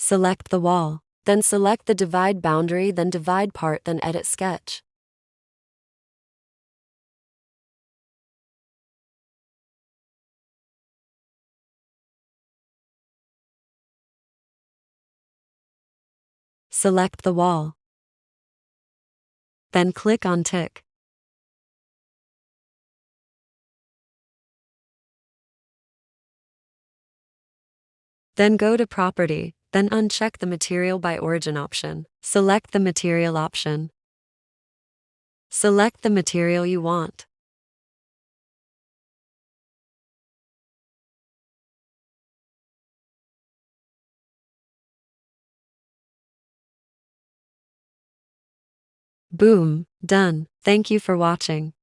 Select the wall. Then select the divide boundary, then divide part, then edit sketch. Select the wall. Then click on Tick. Then go to Property, then uncheck the Material by Origin option. Select the material option. Select the material you want. Boom, done. Thank you for watching.